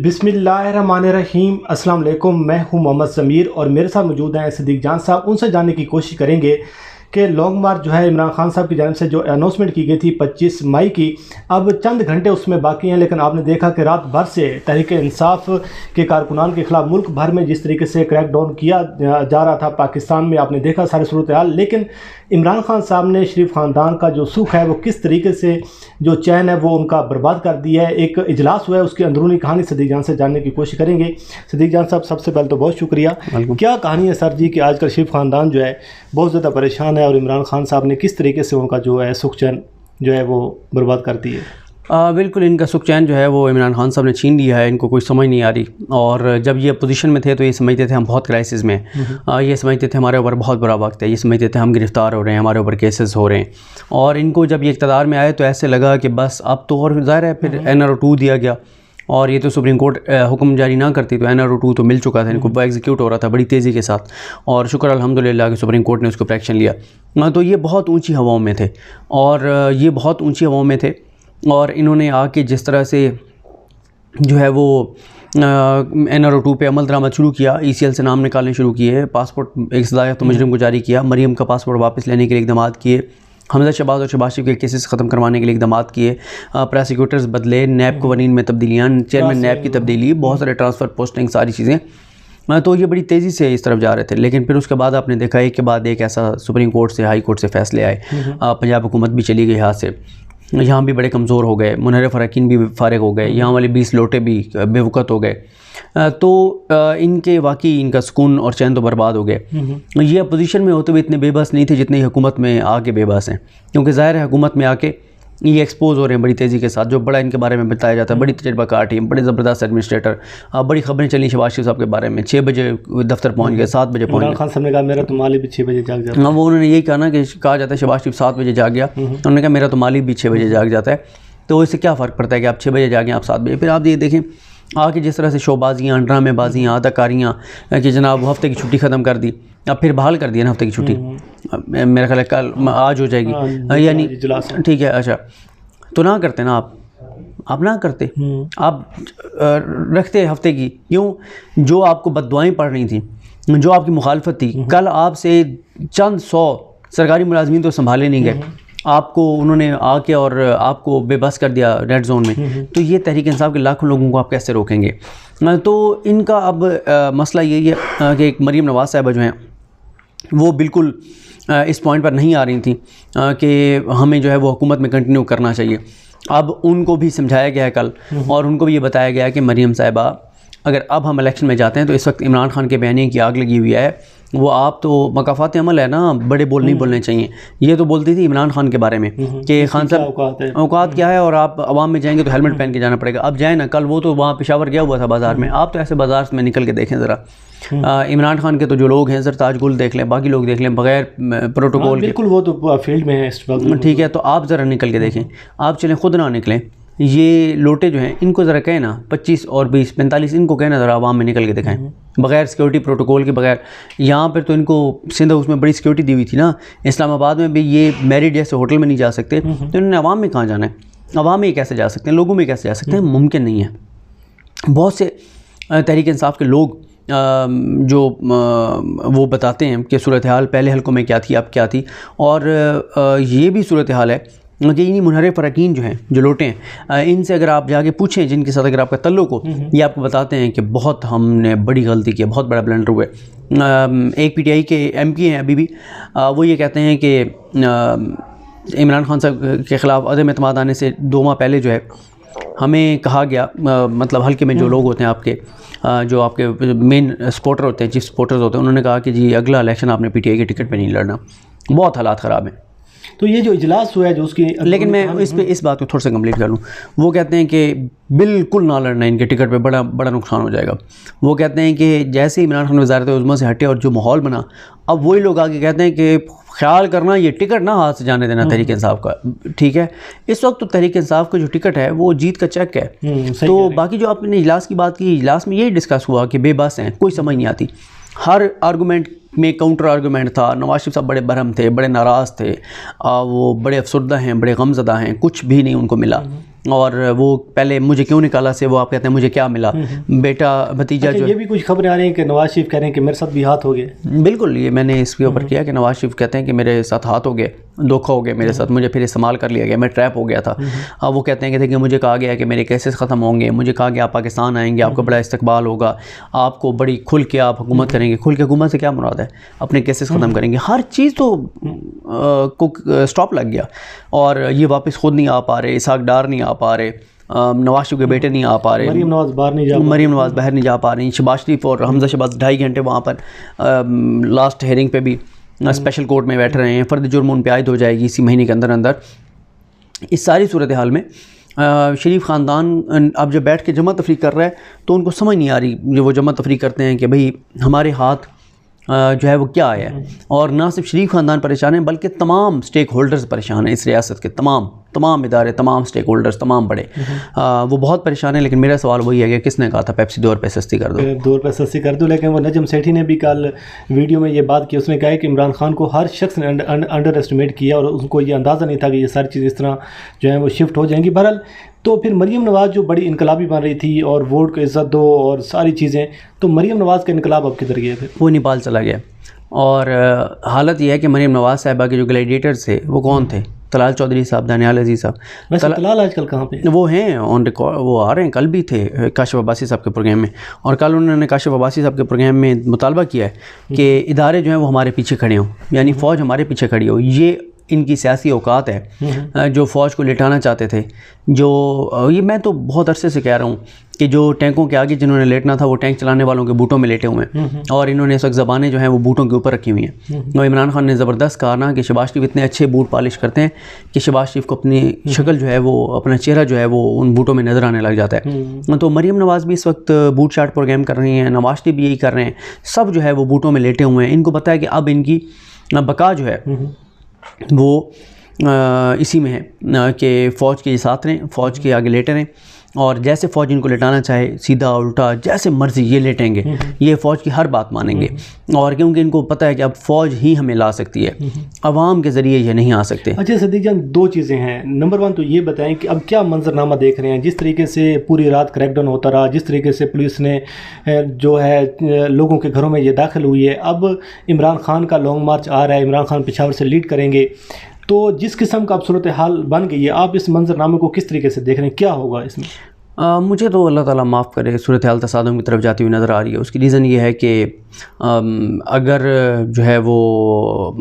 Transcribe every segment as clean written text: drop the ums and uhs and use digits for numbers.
बिस्मिल्लाहिर्रहमानिर्रहीम। अस्सलाम वालेकुम। मैं हूं मोहम्मद ज़मीर और मेरे साथ मौजूद हैं सिद्दीक जान साहब। उनसे जानने की कोशिश करेंगे कि लॉन्ग मार्च जो है इमरान खान साहब की जानिब से जो अनाउंसमेंट की गई थी 25 मई की, अब चंद घंटे उसमें बाकी हैं, लेकिन आपने देखा कि रात भर से तहरीक इंसाफ के कारकुनान के ख़िलाफ़ मुल्क भर में जिस तरीके से क्रैक डाउन किया जा रहा था पाकिस्तान में, आपने देखा सारी सूरत हाल। लेकिन इमरान खान साहब ने शरीफ ख़ानदान का जो सुख है वो किस तरीके से जो चैन है वो उनका बर्बाद कर दिया है। एक इजलास हुआ है, उसकी अंदरूनी कहानी सिद्दीक जान से जानने की कोशिश करेंगे। सिद्दीक जान साहब, सबसे पहले तो बहुत शुक्रिया। क्या कहानी है सर जी कि आजकल शरीफ ख़ानदान जो है बहुत ज़्यादा परेशान है और इमरान खान साहब ने किस तरीके से उनका जो है सुख चैन जो है वो बर्बाद कर दी है? बिल्कुल, इनका सुख चैन जो है वो इमरान खान साहब ने छीन लिया है। इनको कोई समझ नहीं आ रही, और जब ये पोजीशन में थे तो ये समझते थे हम बहुत क्राइसिस में, ये समझते थे हमारे ऊपर बहुत बुरा वक्त है, ये समझते थे हम गिरफ़्तार हो रहे हैं, हमारे ऊपर केसेस हो रहे हैं। और इनको जब ये इक़्तिदार में आए तो ऐसे लगा कि बस अब तो, और ज़ाहिर है फिर NRO 2 दिया गया, और ये तो सुप्रीम कोर्ट हुक्म जारी ना करती तो NRO 2 तो मिल चुका था इनको, वो एग्जीक्यूट हो रहा था बड़ी तेज़ी के साथ, और शुक्र अल्हम्दुलिल्लाह कि सुप्रीम कोर्ट ने उसको ऊपर एक्शन लिया। तो ये बहुत ऊंची हवाओं में थे, और ये बहुत ऊंची हवाओं में थे, और इन्होंने आके जिस तरह से जो है वो NRO 2 पे अमल दरामद शुरू किया, ECL से नाम निकालने शुरू किए, पासपोर्ट एक सदायत मुजरिम को जारी किया, मरीम का पासपोर्ट वापस लेने के लिए इक़दाम किए, हमजा शहबाज और शहबाज शरीफ के केसेस ख़त्म करवाने के लिए इक़दाम किए, प्रोसिक्यूटर्स बदले, नैब कवानीन में तब्दीलियाँ, चेयरमैन नैब की तब्दीली, बहुत सारे ट्रांसफ़र, पोस्टिंग, सारी चीज़ें। तो ये बड़ी तेज़ी से इस तरफ जा रहे थे। लेकिन फिर उसके बाद आपने देखा एक के बाद एक ऐसा सुप्रीम कोर्ट से, हाई कोर्ट से फ़ैसले आए, पंजाब हुकूमत भी चली गई हाथ से, यहाँ भी बड़े कमज़ोर हो गए, मुनर्रिफ अरकान भी फ़ारिग हो गए, यहाँ वाले 20 लोटे भी बेवक़्त हो गए। तो इनके वाकई इनका सुकून और चैन तो बर्बाद हो गए। ये अपोजिशन में होते हुए इतने बेबस नहीं थे जितने हुकूमत में आके बेबस हैं, क्योंकि ज़ाहिर है हुकूमत में आके ये एक्सपोज हो रहे हैं बड़ी तेज़ी के साथ। जो बड़ा इनके बारे में बताया जाता है, बड़ी तजर्बाकार टीम, बड़े ज़बरदस्त एडमिनिस्ट्रेटर, बड़ी खबरें चली शहबाज शरीफ साहब के बारे में, 6 बजे दफ्तर पहुँच गए, 7 बजे पहुँच गए। खान साहब ने कहा मेरा तो माली भी 6 बजे जाग जाता है। हाँ, वो उन्होंने यही कहा ना कि कहा जाता है शहबाज शरीफ 7 बजे जाग गया, उन्होंने कहा मेरा तो माली भी 6 बजे जाग जाता है। तो इससे क्या फ़र्क पड़ता है कि आप 6 बजे जागें, आप 7 बजे। फिर आप ये देखें आके जिस तरह से शोबाजियाँ, ड्रामेबाजियाँ, अदाकारियाँ कि जनाब हफ्ते की छुट्टी ख़त्म कर दी, अब फिर बहाल कर दिया ना हफ्ते की छुट्टी, मेरा ख्याल है कल आज हो जाएगी, यानी ठीक है। अच्छा, तो ना करते ना आप ना करते, आप रखते हफ्ते की, क्यों? जो आपको बद्दुआएं पड़ रही थी, जो आपकी मुखालफत थी, कल आपसे चंद 100 सरकारी मुलाजमीन तो संभाले नहीं गए, आपको उन्होंने आके और आपको बेबस कर दिया रेड जोन में। तो ये तहरीक इंसाफ के लाखों लोगों को आप कैसे रोकेंगे? तो इनका अब मसला यही है कि एक मरीम नवाज़ साहिबा जो हैं वो बिल्कुल इस पॉइंट पर नहीं आ रही थी कि हमें जो है वो हुकूमत में कंटिन्यू करना चाहिए। अब उनको भी समझाया गया है कल, और उनको भी ये बताया गया है कि मरीम साहिबा, अगर अब हम इलेक्शन में जाते हैं तो इस वक्त इमरान खान के बयानी की आग लगी हुई है। वो आप तो मकाफात अमल है ना, बड़े बोल नहीं बोलने चाहिए। ये तो बोलती थी इमरान खान के बारे में कि खान साहब औकात क्या है, और आप अवाम में जाएंगे तो हेलमेट पहन के जाना पड़ेगा। अब जाए ना, कल वो तो वहाँ पेशावर गया हुआ था बाज़ार में, आप तो ऐसे बाज़ार में निकल के देखें ज़रा। इमरान खान के तो जो लोग हैं, सरताज गुल देख लें, बाकी लोग देख लें, बगैर प्रोटोकॉल के, बिल्कुल वो तो फील्ड में है इस वक्त, ठीक है। तो आप ज़रा निकल के देखें, आप चलें, खुद ना निकलें। ये लोटे जो हैं इनको ज़रा कहें ना, 25 और 20 45 इनको कहना ज़रा आवाम में निकल के दिखाएं, बग़ैर सिक्योरिटी प्रोटोकॉल के, बगैर। यहाँ पर तो इनको सिंध उसमें बड़ी सिक्योरिटी दी हुई थी ना, इस्लामाबाद में भी ये मैरिड जैसे होटल में नहीं जा सकते, तो इन्होंने आवाम में कहाँ जाना है? आवाम में कैसे जा सकते हैं, लोगों में कैसे जा सकते हैं? मुमकिन नहीं है। बहुत से तहरीक इंसाफ के लोग जो वो बताते हैं कि सूरत हाल पहले हल्कों में क्या थी, अब क्या थी, और ये भी सूरत हाल है कि इन्हीं मुनर्रिफ अरकान जो हैं, जो लोटे हैं, इनसे अगर आप जाके पूछें, जिनके साथ अगर आपका तल्लुक हो, ये आपको बताते हैं कि बहुत हमने बड़ी गलती की, बहुत बड़ा ब्लंडर हुआ है। एक PTI के MP हैं अभी भी, वो ये कहते हैं कि इमरान खान साहब के ख़िलाफ़ अदम एतमाद आने से 2 माह पहले जो है हमें कहा गया, मतलब हल्के में जो लोग होते हैं आपके, जो आपके मेन सपोर्टर होते हैं, चीफ सपोर्टर्स होते हैं, उन्होंने कहा कि जी अगला इलेक्शन आपने PTI के टिकट पे नहीं लड़ना, बहुत हालात ख़राब हैं। तो ये जो इजलास हुआ है जो उसकी, लेकिन मैं इस बात को थोड़ा सा कंप्लीट कर लूँ। वो कहते हैं कि बिल्कुल ना लड़ना, इनके टिकट पे बड़ा नुकसान हो जाएगा। वो कहते हैं कि जैसे इमरान खान वज़ारत उज़्मा से हटे और जो माहौल बना, अब वही लोग आगे कहते हैं कि ख्याल करना, ये टिकट ना हाथ से जाने देना तहरीक इंसाफ का, ठीक है। इस वक्त तो तहरीक इंसाफ का जो टिकट है वो जीत का चेक है। तो बाकी जो आपने इजलास की बात की, इजलास में यही डिस्कस हुआ कि बेबस हैं, कोई समझ नहीं आती, हर आर्गूमेंट में काउंटर आर्गूमेंट था। नवाज शरीफ साहब बड़े बरहम थे, बड़े नाराज़ थे, वो बड़े अफसरदा हैं, बड़े गमज़दा हैं, कुछ भी नहीं उनको मिला। और वो पहले मुझे क्यों निकाला से वो आप कहते हैं मुझे क्या मिला, बेटा भतीजा जो ये भी कुछ खबरें आ रही हैं कि नवाज शरीफ कह रहे हैं कि मेरे साथ भी हाथ हो गए। बिल्कुल, ये मैंने इसके ऊपर किया कि नवाज शरीफ कहते हैं कि मेरे साथ हाथ हो गए, धोखा हो गया मेरे साथ, मुझे फिर इस्तेमाल कर लिया गया, मैं ट्रैप हो गया था। अब वो कहते हैं कि देखिए मुझे कहा गया है कि मेरे केसेस ख़त्म होंगे, मुझे कहा गया आप पाकिस्तान आएंगे, आपका बड़ा इस्तकबाल होगा, आपको बड़ी खुल के आप हुकूमत करेंगे। खुल के हुकूमत से क्या मुराद है? अपने केसेस ख़त्म करेंगे। हर चीज़ तो को स्टॉप लग गया और ये वापस खुद नहीं आ पा रहे, इसहाक डार नहीं आ पा रहे, नवाज शरीफ के बेटे नहीं आ पा रहे, मरीम नवाज बाहर नहीं जा पा रही, शहबाज शरीफ और हमजा शहबाज 2.5 घंटे वहाँ पर लास्ट हेयरिंग पे भी स्पेशल कोर्ट में बैठ रहे हैं। फ़र्द जुर्म उन पे आयद हो जाएगी इसी महीने के अंदर अंदर। इस सारी सूरत हाल में शरीफ ख़ानदान अब जब बैठ के जमा तफरीक कर रहा है तो उनको समझ नहीं आ रही, जो वो जमा तफरीक करते हैं कि भाई हमारे हाथ जो है वो क्या आया है। और ना सिर्फ शरीफ ख़ानदान परेशान है बल्कि तमाम स्टेक होल्डर्स परेशान हैं, इस रियासत के तमाम इदारे, तमाम स्टेक होल्डर्स, तमाम बड़े वो बहुत परेशान है। लेकिन मेरा सवाल वही है कि किसने कहा था पेप्सी 2 रुपये सस्ती कर दो, 2 रुपये सस्ती कर दो। लेकिन वो नजम सेठी ने भी कल वीडियो में ये बात की, उसने कहा है कि इमरान खान को हर शख्स ने अंडर एस्टिमेट किया और उसको ये अंदाज़ा नहीं था कि ये सारी चीज़ इस तरह जो है वो शिफ्ट हो जाएंगी। बहरहाल तो फिर मरीम नवाज़ जो बड़ी इनकलाबी बन रही थी और वोट को इज़्ज़त दो और सारी चीज़ें, तो मरीम नवाज़ का इनकलाब अब किधर गया? फिर वो नेपाल चला गया। और हालत यह है कि मरीम नवाज़ साहिबा के जो ग्लैडिएटर्स थे वो कौन थे? तलाल चौधरी साहब, दानियाल अजीज़ साहब। वैसे तलाल आजकल कहाँ पे? वो हैं ऑन रिकॉर्ड, वो आ रहे हैं, कल भी थे काशिफ अब्बासी साहब के प्रोग्राम में। और कल उन्होंने काशिफ अब्बासी साहब के प्रोग्राम में मुतालबा किया है कि इदारे जो हैं वो हमारे पीछे खड़े हों, यानी फ़ौज हमारे पीछे खड़ी हो। ये इनकी सियासी औकात है जो फ़ौज को लेटाना चाहते थे। जो ये मैं तो बहुत अरसे से कह रहा हूँ कि जो टैंकों के आगे जिन्होंने लेटना था वो टैंक चलाने वालों के बूटों में लेटे हुए हैं और इन्होंने इस वक्त ज़बानें जो हैं वो बूटों के ऊपर रखी हुई हैं। और इमरान खान ने ज़बरदस्त कहा ना कि शहबाज शरीफ इतने अच्छे बूट पॉलिश करते हैं कि शहबाज शरीफ को अपनी शक्ल जो है वो, अपना चेहरा जो है वो उन बूटों में नज़र आने लग जाता है। तो मरीम नवाज़ भी इस वक्त बूट शार्ट प्रोग्राम कर रही हैं, नवाज शरीफ भी यही कर रहे हैं, सब जो है वो बूटों में लेटे हुए हैं। इनको पता है कि अब इनकी बका जो है वो इसी में है कि फ़ौज के साथ रहें, फ़ौज के आगे लेटे रहें और जैसे फ़ौज इनको लेटाना चाहे सीधा उल्टा जैसे मर्ज़ी ये लेटेंगे, ये फ़ौज की हर बात मानेंगे। और क्योंकि इनको पता है कि अब फ़ौज ही हमें ला सकती है, अवाम के ज़रिए ये नहीं आ सकते। अच्छा सदीक जान, 2 चीज़ें हैं। नंबर 1 तो ये बताएं कि अब क्या मंजरनामा देख रहे हैं, जिस तरीके से पूरी रात क्रैकडाउन होता रहा, जिस तरीके से पुलिस ने जो है लोगों के घरों में ये दाखिल हुई है, अब इमरान खान का लॉन्ग मार्च आ रहा है, इमरान खान पेशावर से लीड करेंगे, तो जिस किस्म का अब सूरत हाल बन गई है, आप इस मंजरनामे को किस तरीके से देख रहे हैं, क्या होगा इसमें? मुझे तो अल्लाह ताला माफ़ करे सूरत हाल तसादुम की तरफ जाती हुई नज़र आ रही है। उसकी रीज़न ये है कि अगर जो है वो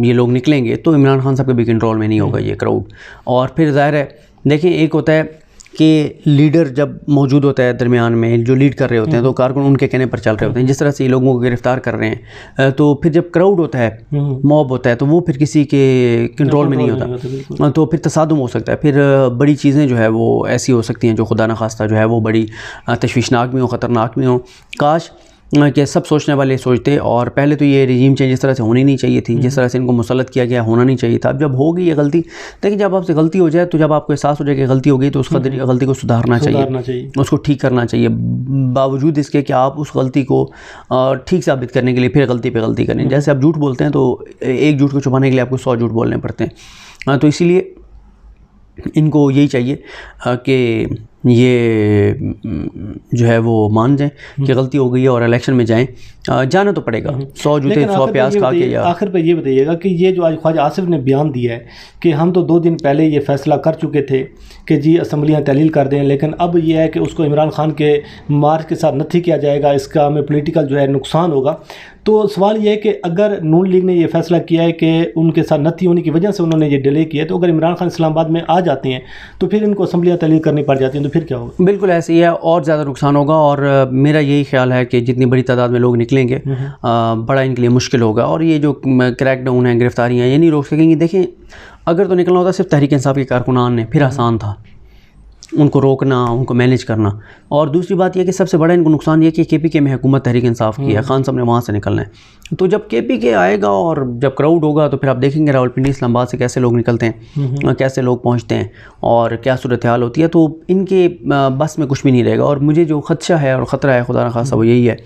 ये लोग निकलेंगे तो इमरान खान साहब के भी कंट्रोल में नहीं होगा ये क्राउड। और फिर ज़ाहिर है देखिए, एक होता है कि लीडर जब मौजूद होता है दरमियान में, जो लीड कर रहे होते हैं तो कारकुन उनके कहने पर चल रहे होते हैं। जिस तरह से ये लोगों को गिरफ़्तार कर रहे हैं, तो फिर जब क्राउड होता है, मॉब होता है, तो वो फिर किसी के कंट्रोल में नहीं होता, तो फिर तसादुम हो सकता है। फिर बड़ी चीज़ें जो है वो ऐसी हो सकती हैं जो खुदा न खास्ता जो है वो बड़ी तशवीशनाक भी हो, ख़तरनाक भी हो। काश कि सब सोचने वाले सोचते और पहले तो ये रजीम चेंज जिस तरह से होनी नहीं चाहिए थी, जिस तरह से इनको मुसल्लत किया गया होना नहीं चाहिए था। अब जब हो गई ये गलती, देखिए जब आपसे गलती हो जाए तो जब आपको एहसास हो जाए कि गलती हो गई तो उस गलती को सुधारना चाहिए, उसको ठीक करना चाहिए, बावजूद इसके कि आप उस गलती को ठीक साबित करने के लिए फिर गलती पे गलती करें। जैसे आप झूठ बोलते हैं तो एक झूठ को छुपाने के लिए आपको 100 झूठ बोलने पड़ते हैं। तो इसीलिए इनको यही चाहिए कि ये जो है वो मान जाएं कि गलती हो गई है और इलेक्शन में जाएं। जाना तो पड़ेगा, 100 जूते 100 प्याज खा के। आखिर पर ये बताइएगा कि ये जो आज ख्वाजा आसिफ ने बयान दिया है कि हम तो 2 दिन पहले ये फ़ैसला कर चुके थे कि जी असम्बलियाँ तहलील कर दें, लेकिन अब ये है कि उसको इमरान खान के मार्च के साथ नथी किया जाएगा, इसका हमें पॉलिटिकल जो है नुकसान होगा। तो सवाल ये है कि अगर नून लीग ने ये फ़ैसला किया है कि उनके साथ नथी होने की वजह से उन्होंने ये डिले किया है, तो अगर इमरान खान इस्लामाबाद में आ जाते हैं तो फिर इनको असम्बलियाँ तहलील करनी पड़ जाती हैं, तो फिर क्या होगा? बिल्कुल ऐसे ही है, और ज़्यादा नुकसान होगा। और मेरा यही ख्याल है कि जितनी बड़ी तादाद में लोग निकलेंगे बड़ा इनके लिए मुश्किल होगा। और ये जो क्रैकडाउन है, गिरफ्तारियाँ, ये नहीं रोक सकेंगी। देखिए अगर तो निकलना होता सिर्फ तहरीक इंसाफ के कारकुनान ने, फिर आसान था उनको रोकना, उनको मैनेज करना। और दूसरी बात यह कि सबसे बड़ा इनको नुकसान ये कि KPK में हुकूमत तहरीक इंसाफ की है, खान साहब ने वहाँ से निकलना है। तो जब KPK आएगा और जब क्राउड होगा तो फिर आप देखेंगे रावलपिंडी इस्लामाबाद से कैसे लोग निकलते हैं, कैसे लोग पहुँचते हैं और क्या सूरत हाल होती है। तो इनके बस में कुछ भी नहीं रहेगा। और मुझे जो खदशा है और ख़तरा है खुदा न खासा वो यही है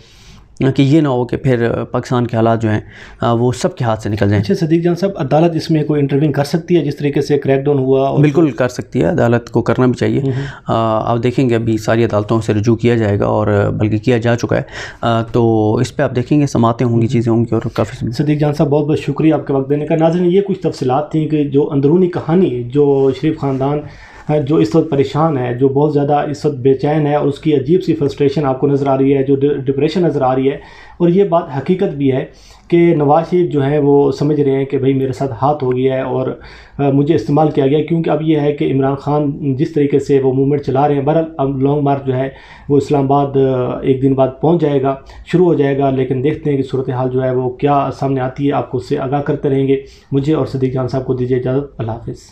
कि ये ना हो कि फिर पाकिस्तान के हालात जो हैं वो सब के हाथ से निकल जाएं। अच्छा सदीक जान साहब, अदालत इसमें कोई इंटरवीन कर सकती है जिस तरीके से क्रैकडाउन हुआ? और बिल्कुल कर सकती है, अदालत को करना भी चाहिए। आप देखेंगे अभी सारी अदालतों से रुजू किया जाएगा और बल्कि किया जा चुका है, तो इस पर आप देखेंगे समातें होंगी, चीज़ें होंगी और काफ़ी। सदीक जान साहब बहुत बहुत शुक्रिया आपके वक्त देने का। नाज़रीन, ये कुछ तफसीलात थी कि जो अंदरूनी कहानी जो शरीफ ख़ानदान जो इस वक्त परेशान है, जो बहुत ज़्यादा इस वक्त बेचैन है और उसकी अजीब सी फ्रस्ट्रेशन आपको नज़र आ रही है, जो डिप्रेशन नज़र आ रही है। और ये बात हकीकत भी है कि नवाज शरीफ जो है वो समझ रहे हैं कि भाई मेरे साथ हाथ हो गया है और मुझे इस्तेमाल किया गया, क्योंकि अब ये है कि इमरान खान जिस तरीके से वो मूवमेंट चला रहे हैं। बहरहाल अब लॉन्ग मार्च जो है वो इस्लामाबाद एक दिन बाद पहुंच जाएगा, शुरू हो जाएगा, लेकिन देखते हैं कि सूरत हाल जो है वो क्या सामने आती है। आपको उससे आगाह करते रहेंगे। मुझे और सदीक जान साहब को दीजिए इजाज़त। अल्लाह हाफ़िज़।